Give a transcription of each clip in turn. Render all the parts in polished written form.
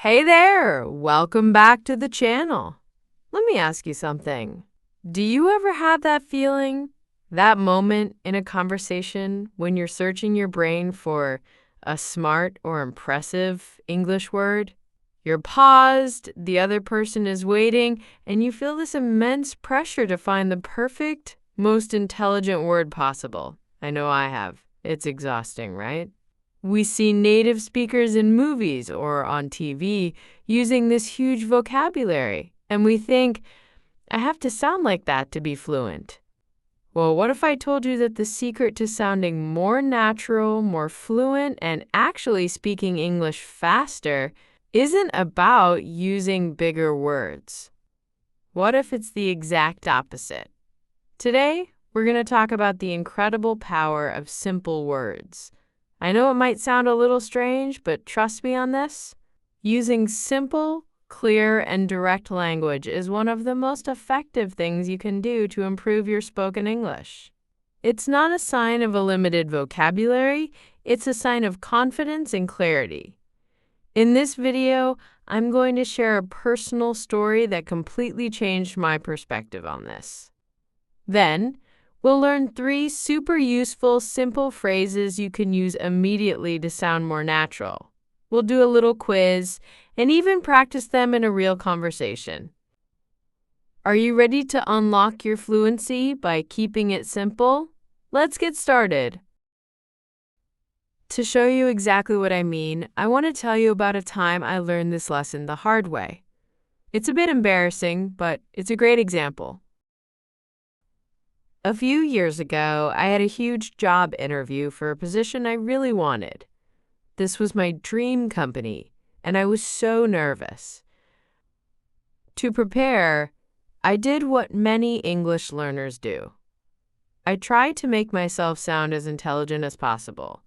Hey there! Welcome back to the channel. Let me ask you something. Do you ever have that feeling, that moment in a conversation when you're searching your brain for a smart or impressive English word? You're paused, the other person is waiting, and you feel this immense pressure to find the perfect, most intelligent word possible. I know I have. It's exhausting, right? We see native speakers in movies or on TV using this huge vocabulary, and we think, I have to sound like that to be fluent. Well, what if I told you that the secret to sounding more natural, more fluent, and actually speaking English faster isn't about using bigger words? What if it's the exact opposite? Today, we're going to talk about the incredible power of simple words. I know it might sound a little strange, but trust me on this. Using simple, clear, and direct language is one of the most effective things you can do to improve your spoken English. It's not a sign of a limited vocabulary, it's a sign of confidence and clarity. In this video, I'm going to share a personal story that completely changed my perspective on this. Then, we'll learn 3 super useful, simple phrases you can use immediately to sound more natural. We'll do a little quiz and even practice them in a real conversation. Are you ready to unlock your fluency by keeping it simple? Let's get started. To show you exactly what I mean, I want to tell you about a time I learned this lesson the hard way. It's a bit embarrassing, but it's a great example. A few years ago, I had a huge job interview for a position I really wanted. This was my dream company, and I was so nervous. To prepare, I did what many English learners do. I tried to make myself sound as intelligent as possible.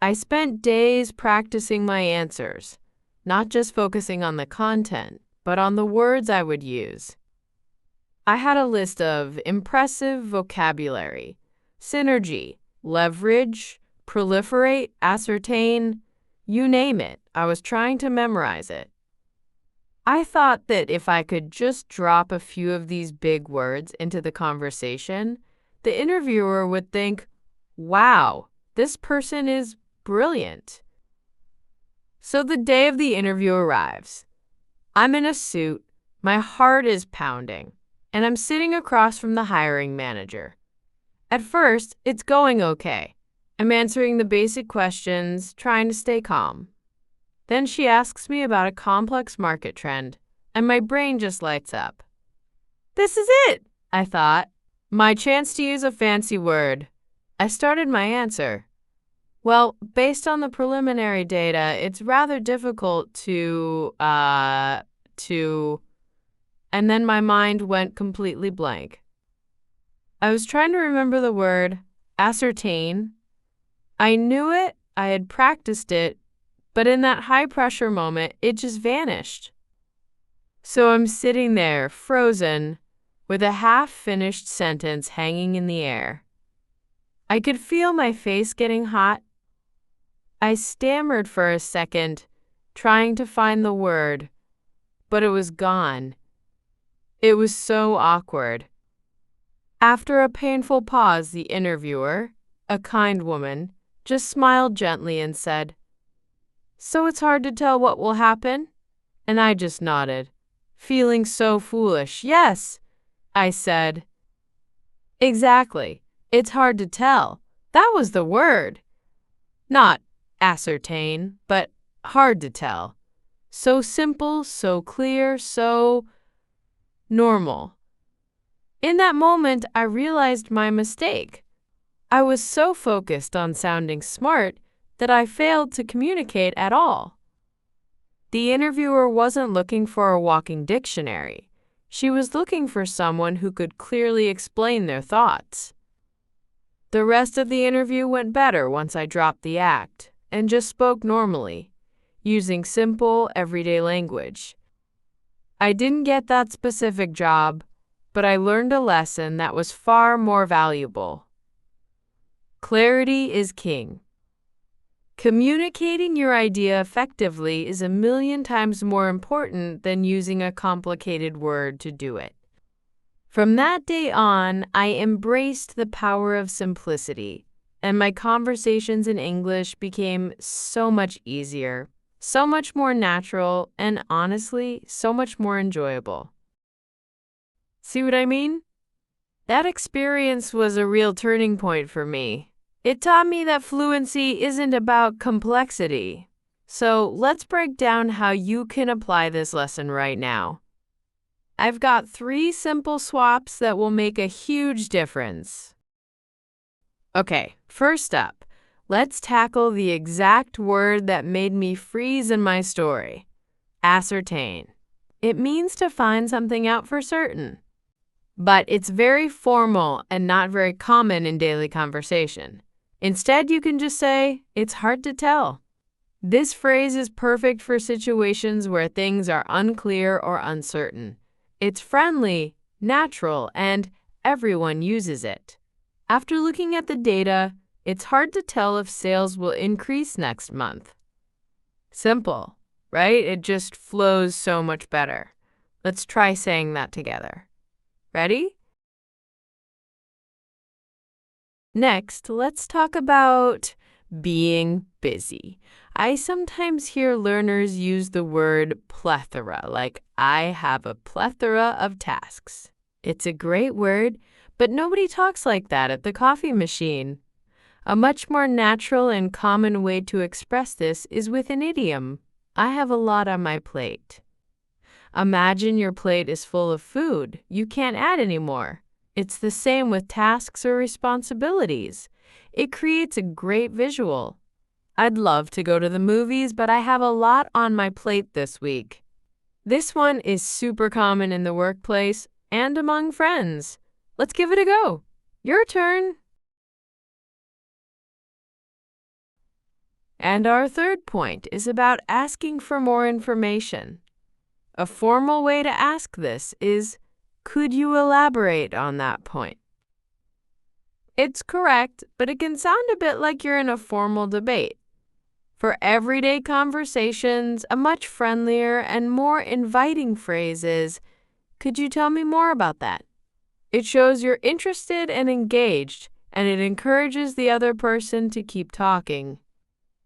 I spent days practicing my answers, not just focusing on the content, but on the words I would use. I had a list of impressive vocabulary, synergy, leverage, proliferate, ascertain, you name it. I was trying to memorize it. I thought that if I could just drop a few of these big words into the conversation, the interviewer would think, wow, this person is brilliant. So the day of the interview arrives. I'm in a suit, my heart is pounding, and I'm sitting across from the hiring manager. At first, it's going okay. I'm answering the basic questions, trying to stay calm. Then she asks me about a complex market trend, and my brain just lights up. This is it, I thought. My chance to use a fancy word. I started my answer. Well, based on the preliminary data, it's rather difficult to, and then my mind went completely blank. I was trying to remember the word ascertain. I knew it, I had practiced it, but in that high-pressure moment, it just vanished. So I'm sitting there, frozen, with a half-finished sentence hanging in the air. I could feel my face getting hot. I stammered for a second, trying to find the word, but it was gone. It was so awkward. After a painful pause, the interviewer, a kind woman, just smiled gently and said, "So it's hard to tell what will happen?" And I just nodded, feeling so foolish. "Yes," I said. "Exactly. It's hard to tell. That was the word. Not ascertain, but hard to tell. So simple, so clear, so normal." In that moment, I realized my mistake. I was so focused on sounding smart that I failed to communicate at all. The interviewer wasn't looking for a walking dictionary. She was looking for someone who could clearly explain their thoughts. The rest of the interview went better once I dropped the act and just spoke normally, using simple, everyday language. I didn't get that specific job, but I learned a lesson that was far more valuable. Clarity is king. Communicating your idea effectively is a million times more important than using a complicated word to do it. From that day on, I embraced the power of simplicity, and my conversations in English became so much easier, so much more natural, and honestly, so much more enjoyable. See what I mean? That experience was a real turning point for me. It taught me that fluency isn't about complexity. So let's break down how you can apply this lesson right now. I've got 3 simple swaps that will make a huge difference. Okay, first up, let's tackle the exact word that made me freeze in my story. Ascertain. It means to find something out for certain. But it's very formal and not very common in daily conversation. Instead, you can just say, "It's hard to tell." This phrase is perfect for situations where things are unclear or uncertain. It's friendly, natural, and everyone uses it. After looking at the data, it's hard to tell if sales will increase next month. Simple, right? It just flows so much better. Let's try saying that together. Ready? Next, let's talk about being busy. I sometimes hear learners use the word plethora, like I have a plethora of tasks. It's a great word, but nobody talks like that at the coffee machine. A much more natural and common way to express this is with an idiom. I have a lot on my plate. Imagine your plate is full of food. You can't add any more. It's the same with tasks or responsibilities. It creates a great visual. I'd love to go to the movies, but I have a lot on my plate this week. This one is super common in the workplace and among friends. Let's give it a go. Your turn. And our third point is about asking for more information. A formal way to ask this is, could you elaborate on that point? It's correct, but it can sound a bit like you're in a formal debate. For everyday conversations, a much friendlier and more inviting phrase is, could you tell me more about that? It shows you're interested and engaged, and it encourages the other person to keep talking.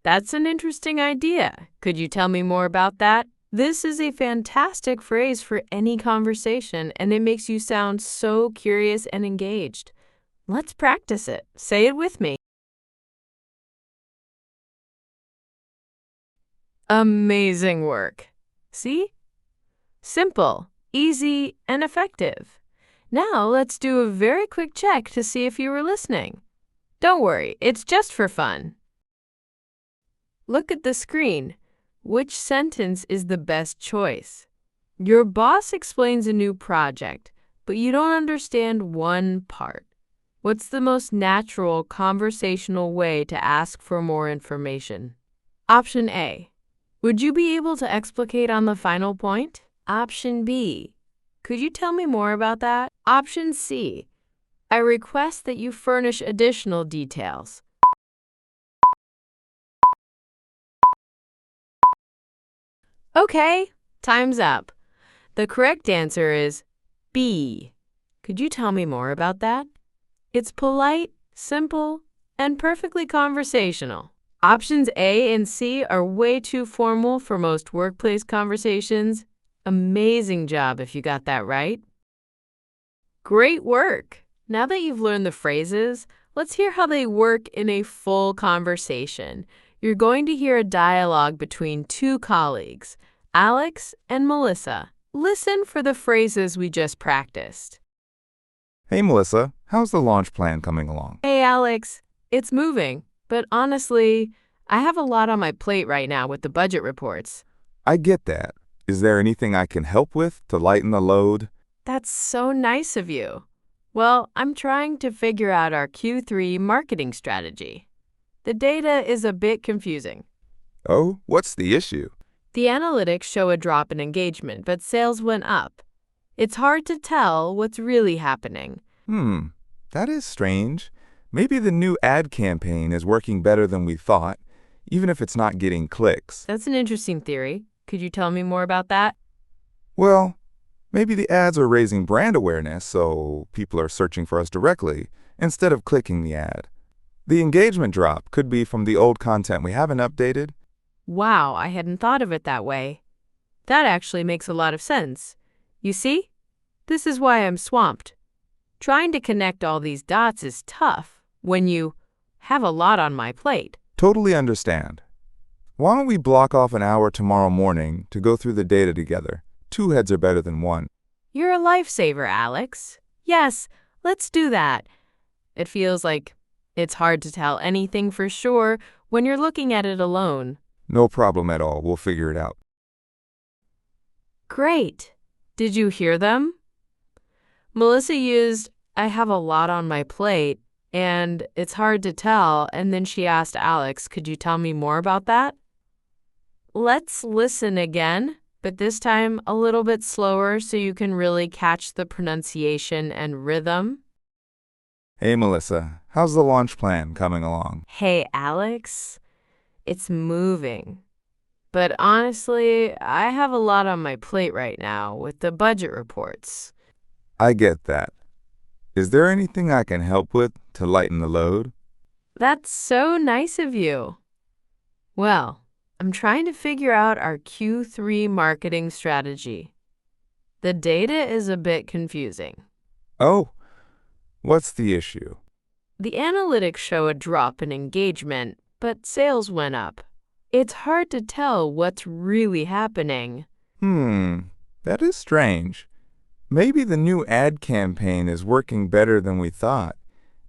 That's an interesting idea. Could you tell me more about that? This is a fantastic phrase for any conversation, and it makes you sound so curious and engaged. Let's practice it. Say it with me. Amazing work. See? Simple, easy, and effective. Now let's do a very quick check to see if you were listening. Don't worry, it's just for fun. Look at the screen. Which sentence is the best choice? Your boss explains a new project, but you don't understand one part. What's the most natural conversational way to ask for more information? Option A. Would you be able to explicate on the final point? Option B. Could you tell me more about that? Option C. I request that you furnish additional details. Okay, time's up. The correct answer is B. Could you tell me more about that? It's polite, simple, and perfectly conversational. Options A and C are way too formal for most workplace conversations. Amazing job if you got that right. Great work! Now that you've learned the phrases, let's hear how they work in a full conversation. You're going to hear a dialogue between 2 colleagues, Alex and Melissa. Listen for the phrases we just practiced. Hey, Melissa, how's the launch plan coming along? Hey, Alex, it's moving, but honestly, I have a lot on my plate right now with the budget reports. I get that. Is there anything I can help with to lighten the load? That's so nice of you. Well, I'm trying to figure out our Q3 marketing strategy. The data is a bit confusing. Oh, what's the issue? The analytics show a drop in engagement, but sales went up. It's hard to tell what's really happening. That is strange. Maybe the new ad campaign is working better than we thought. even if it's not getting clicks. That's an interesting theory. Could you tell me more about that? Well, maybe the ads are raising brand awareness, so people are searching for us directly instead of clicking the ad. The engagement drop could be from the old content we haven't updated. Wow, I hadn't thought of it that way. That actually makes a lot of sense. You see? This is why I'm swamped. Trying to connect all these dots is tough when you have a lot on my plate. Totally understand. Why don't we block off an hour tomorrow morning to go through the data together? Two heads are better than one. You're a lifesaver, Alex. Yes, let's do that. It feels like it's hard to tell anything for sure when you're looking at it alone. No problem at all. We'll figure it out. Great. Did you hear them? Melissa used, I have a lot on my plate, and it's hard to tell, and then she asked Alex, could you tell me more about that? Let's listen again, but this time a little bit slower so you can really catch the pronunciation and rhythm. Hey, Melissa. How's the launch plan coming along? Hey, Alex. It's moving. But honestly, I have a lot on my plate right now with the budget reports. I get that. Is there anything I can help with to lighten the load? That's so nice of you. Well, I'm trying to figure out our Q3 marketing strategy. The data is a bit confusing. Oh, what's the issue? The analytics show a drop in engagement, but sales went up. It's hard to tell what's really happening. That is strange. Maybe the new ad campaign is working better than we thought,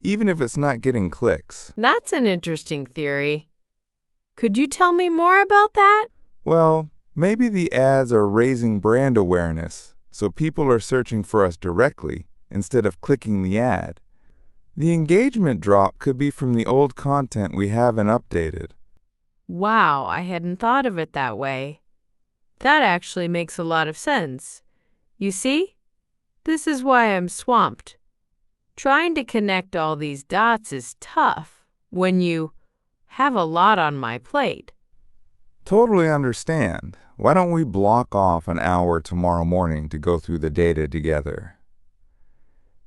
even if it's not getting clicks. That's an interesting theory. Could you tell me more about that? Well, maybe the ads are raising brand awareness, so people are searching for us directly instead of clicking the ad. The engagement drop could be from the old content we haven't updated. Wow, I hadn't thought of it that way. That actually makes a lot of sense. You see? This is why I'm swamped. Trying to connect all these dots is tough when you have a lot on my plate. Totally understand. Why don't we block off an hour tomorrow morning to go through the data together?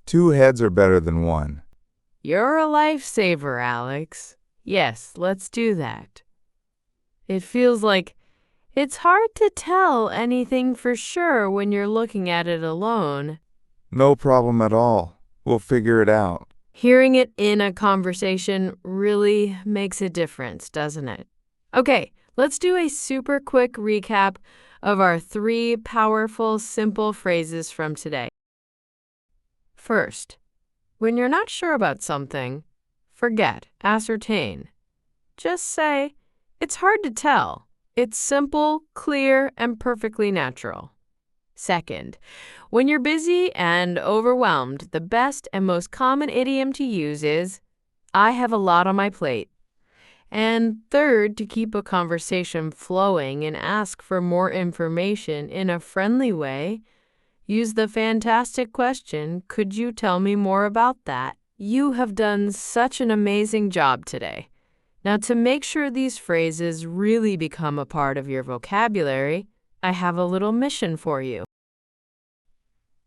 Two heads are better than one. You're a lifesaver, Alex. Yes, let's do that. It feels like it's hard to tell anything for sure when you're looking at it alone. No problem at all. We'll figure it out. Hearing it in a conversation really makes a difference, doesn't it? Okay, let's do a super quick recap of our 3 powerful, simple phrases from today. First, when you're not sure about something, forget, ascertain. Just say, it's hard to tell. It's simple, clear, and perfectly natural. Second, when you're busy and overwhelmed, the best and most common idiom to use is, I have a lot on my plate. And third, to keep a conversation flowing and ask for more information in a friendly way, use the fantastic question, could you tell me more about that? You have done such an amazing job today. Now, to make sure these phrases really become a part of your vocabulary, I have a little mission for you.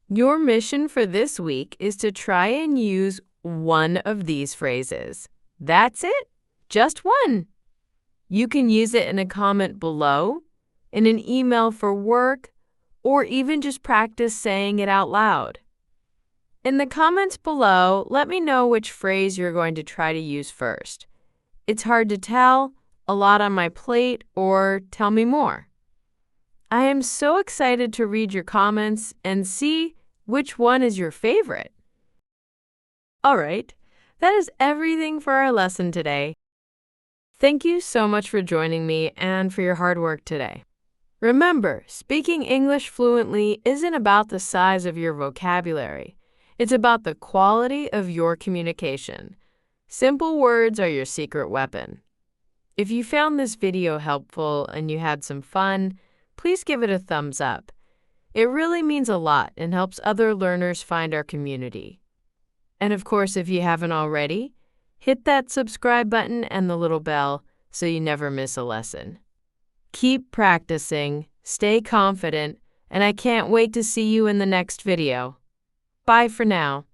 Your mission for this week is to try and use one of these phrases. That's it, just one. You can use it in a comment below, in an email for work, or even just practice saying it out loud. In the comments below, let me know which phrase you're going to try to use first. It's hard to tell, a lot on my plate, or tell me more. I am so excited to read your comments and see which one is your favorite. All right, that is everything for our lesson today. Thank you so much for joining me and for your hard work today. Remember, speaking English fluently isn't about the size of your vocabulary. It's about the quality of your communication. Simple words are your secret weapon. If you found this video helpful and you had some fun, please give it a thumbs up. It really means a lot and helps other learners find our community. And of course, if you haven't already, hit that subscribe button and the little bell so you never miss a lesson. Keep practicing, stay confident, and I can't wait to see you in the next video. Bye for now.